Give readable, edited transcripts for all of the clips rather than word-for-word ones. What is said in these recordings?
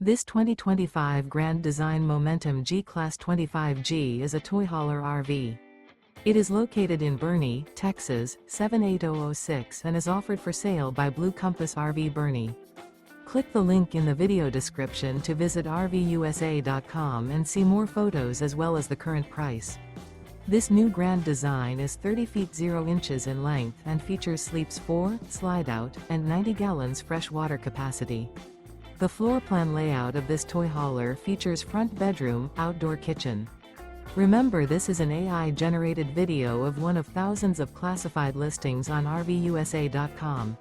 This 2025 Grand Design Momentum G-Class 25G is a toy hauler RV. It is located in Boerne, Texas, 78006 and is offered for sale by Blue Compass RV Boerne. Click the link in the video description to visit RVUSA.com and see more photos as well as the current price. This new grand design is 30 feet 0 inches in length and features sleeps 4, slide-out, and 90 gallons fresh water capacity. The floor plan layout of this toy hauler features front bedroom, outdoor kitchen. Remember, this is an AI-generated video of one of thousands of classified listings on RVUSA.com.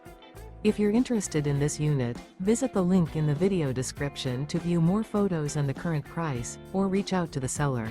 If you're interested in this unit, visit the link in the video description to view more photos and the current price, or reach out to the seller.